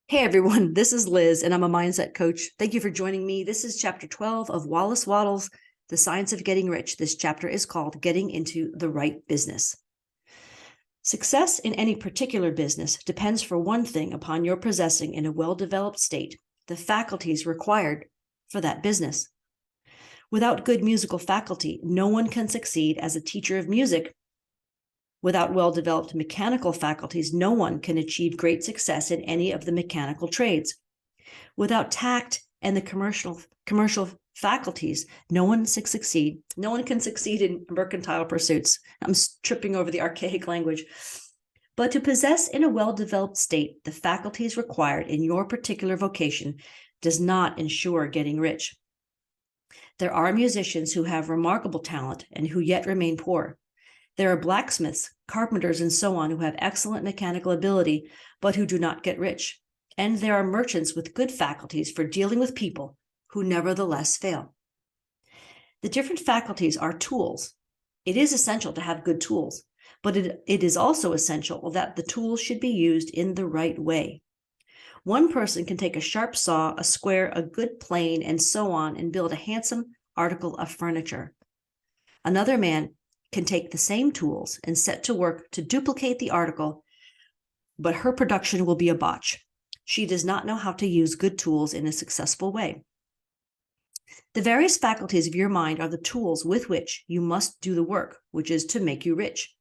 Hey everyone, this is Liz and I'm a mindset coach. Thank you for joining me. This is chapter 12 of Wallace Wattles, The Science of Getting Rich. This chapter is called Getting into the Right Business. Success in any particular business depends for one thing upon your possessing in a well-developed state the faculties required for that business. Without good musical faculty, no one can succeed as a teacher of music. Without well-developed mechanical faculties, no one can achieve great success in any of the mechanical trades. Without tact and the commercial faculties, no one can succeed in mercantile pursuits. I'm tripping over the archaic language. But to possess in a well-developed state the faculties required in your particular vocation does not ensure getting rich. There are musicians who have remarkable talent and who yet remain poor. There are blacksmiths, carpenters, and so on who have excellent mechanical ability, but who do not get rich. And there are merchants with good faculties for dealing with people who nevertheless fail. The different faculties are tools. It is essential to have good tools, but it is also essential that the tools should be used in the right way. One person can take a sharp saw, a square, a good plane, and so on, and build a handsome article of furniture. Another man can take the same tools and set to work to duplicate the article, but her production will be a botch. She does not know how to use good tools in a successful way. The various faculties of your mind are the tools with which you must do the work, which is to make you rich.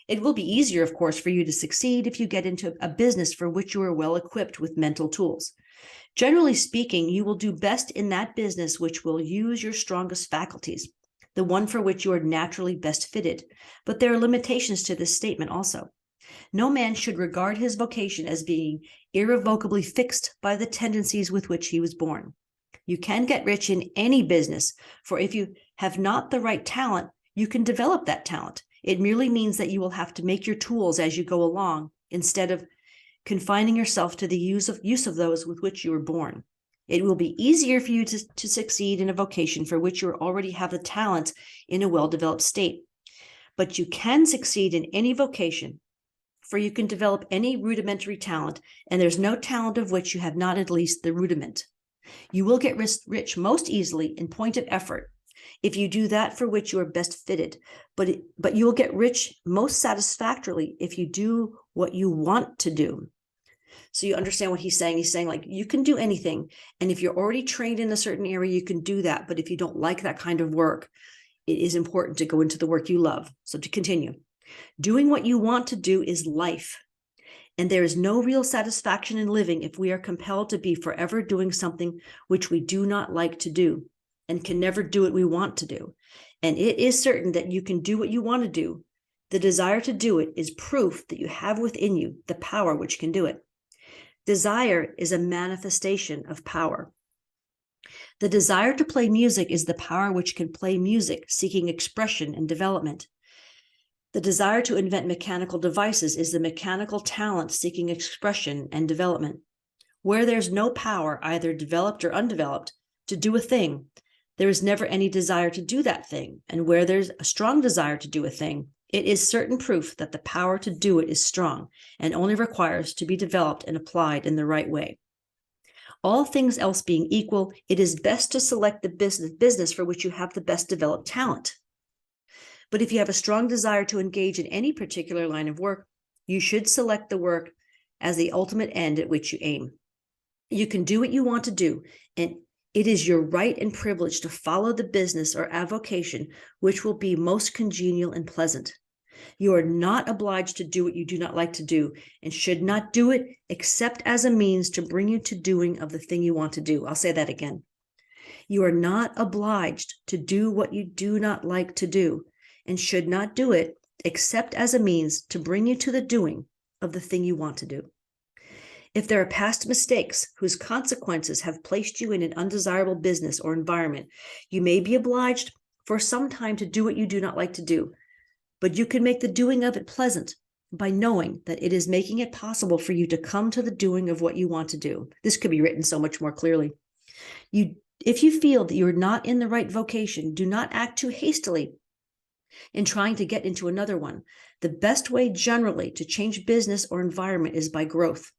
It will be easier, of course, for you to succeed if you get into a business for which you are well equipped with mental tools. Generally speaking, you will do best in that business which will use your strongest faculties, the one for which you are naturally best fitted. But there are limitations to this statement also. No man should regard his vocation as being irrevocably fixed by the tendencies with which he was born. You can get rich in any business, for if you have not the right talent, you can develop that talent. It merely means that you will have to make your tools as you go along, instead of confining yourself to the use of those with which you were born. It will be easier for you to succeed in a vocation for which you already have the talent in a well-developed state. But you can succeed in any vocation, for you can develop any rudimentary talent, and there's no talent of which you have not at least the rudiment. You will get rich most easily in point of effort if you do that for which you are best fitted, but you will get rich most satisfactorily if you do what you want to do. So you understand what he's saying. He's saying, like, you can do anything, and if you're already trained in a certain area, you can do that. But if you don't like that kind of work, it is important to go into the work you love. So to continue, doing what you want to do is life. And there is no real satisfaction in living if we are compelled to be forever doing something which we do not like to do and can never do what we want to do. And it is certain that you can do what you want to do. The desire to do it is proof that you have within you the power which can do it. Desire is a manifestation of power. The desire to play music is the power which can play music, seeking expression and development. The desire to invent mechanical devices is the mechanical talent seeking expression and development. Where there's no power, either developed or undeveloped, to do a thing, there is never any desire to do that thing. And where there's a strong desire to do a thing, it is certain proof that the power to do it is strong and only requires to be developed and applied in the right way. All things else being equal, it is best to select the business for which you have the best developed talent. But if you have a strong desire to engage in any particular line of work, you should select the work as the ultimate end at which you aim. You can do what you want to do, and it is your right and privilege to follow the business or avocation which will be most congenial and pleasant. You are not obliged to do what you do not like to do, and should not do it except as a means to bring you to doing of the thing you want to do. I'll say that again. You are not obliged to do what you do not like to do, and should not do it except as a means to bring you to the doing of the thing you want to do. If there are past mistakes whose consequences have placed you in an undesirable business or environment, you may be obliged for some time to do what you do not like to do, but you can make the doing of it pleasant by knowing that it is making it possible for you to come to the doing of what you want to do. This could be written so much more clearly. If you feel that you're not in the right vocation, do not act too hastily in trying to get into another one. The best way generally to change business or environment is by growth.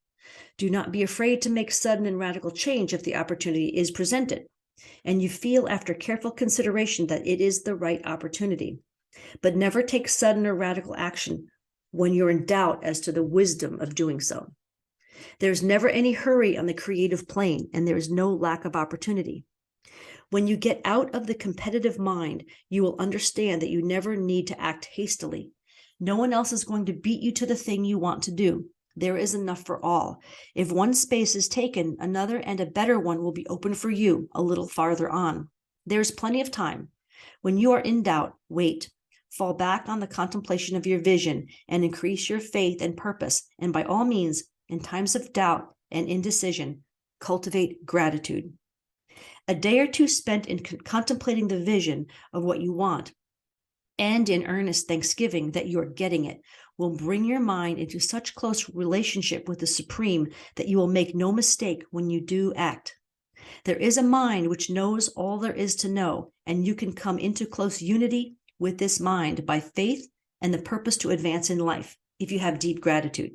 Do not be afraid to make sudden and radical change if the opportunity is presented, and you feel after careful consideration that it is the right opportunity. But never take sudden or radical action when you're in doubt as to the wisdom of doing so. There's never any hurry on the creative plane, and there is no lack of opportunity. When you get out of the competitive mind, you will understand that you never need to act hastily. No one else is going to beat you to the thing you want to do. There is enough for all. If one space is taken, another and a better one will be open for you a little farther on. There's plenty of time. When you are in doubt, wait. Fall back on the contemplation of your vision and increase your faith and purpose. And by all means, in times of doubt and indecision, cultivate gratitude. A day or two spent in contemplating the vision of what you want and in earnest thanksgiving that you are getting it will bring your mind into such close relationship with the Supreme that you will make no mistake when you do act. There is a mind which knows all there is to know, and you can come into close unity with this mind by faith and the purpose to advance in life if you have deep gratitude.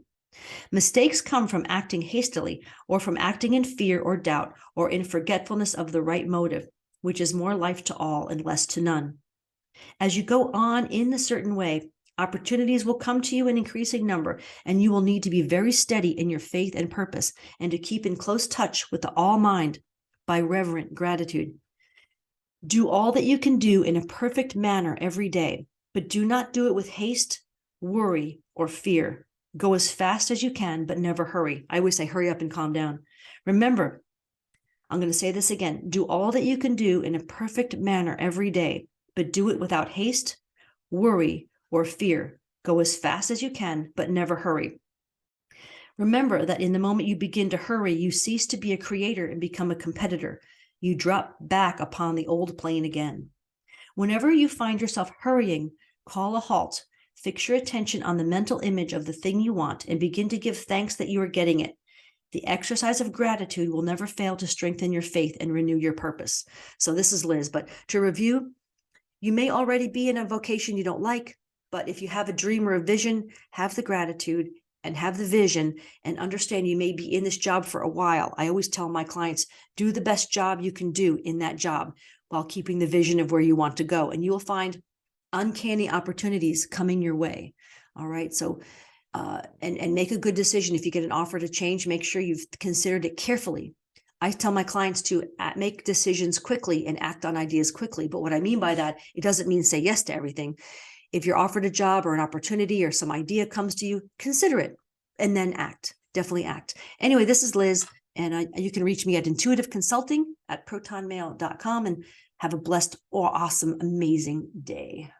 Mistakes come from acting hastily or from acting in fear or doubt or in forgetfulness of the right motive, which is more life to all and less to none. As you go on in a certain way, opportunities will come to you in increasing number, and you will need to be very steady in your faith and purpose and to keep in close touch with the all mind by reverent gratitude. Do all that you can do in a perfect manner every day, but do not do it with haste, worry, or fear. Go as fast as you can, but never hurry. I always say hurry up and calm down. Remember, I'm going to say this again. Do all that you can do in a perfect manner every day, but do it without haste, worry, or fear. Go as fast as you can, but never hurry. Remember that in the moment you begin to hurry, you cease to be a creator and become a competitor. You drop back upon the old plane again. Whenever you find yourself hurrying, call a halt. Fix your attention on the mental image of the thing you want and begin to give thanks that you are getting it. The exercise of gratitude will never fail to strengthen your faith and renew your purpose. So this is Liz, but to review, you may already be in a vocation you don't like, but if you have a dream or a vision, have the gratitude and have the vision and understand you may be in this job for a while. I always tell my clients, do the best job you can do in that job while keeping the vision of where you want to go. And you will find uncanny opportunities coming your way. All right. So, and make a good decision. If you get an offer to change, make sure you've considered it carefully. I tell my clients to make decisions quickly and act on ideas quickly. But what I mean by that, it doesn't mean say yes to everything. If you're offered a job or an opportunity or some idea comes to you, consider it and then act. Definitely act. Anyway, this is Liz, and you can reach me at intuitiveconsulting@protonmail.com, and have a blessed, awesome, amazing day.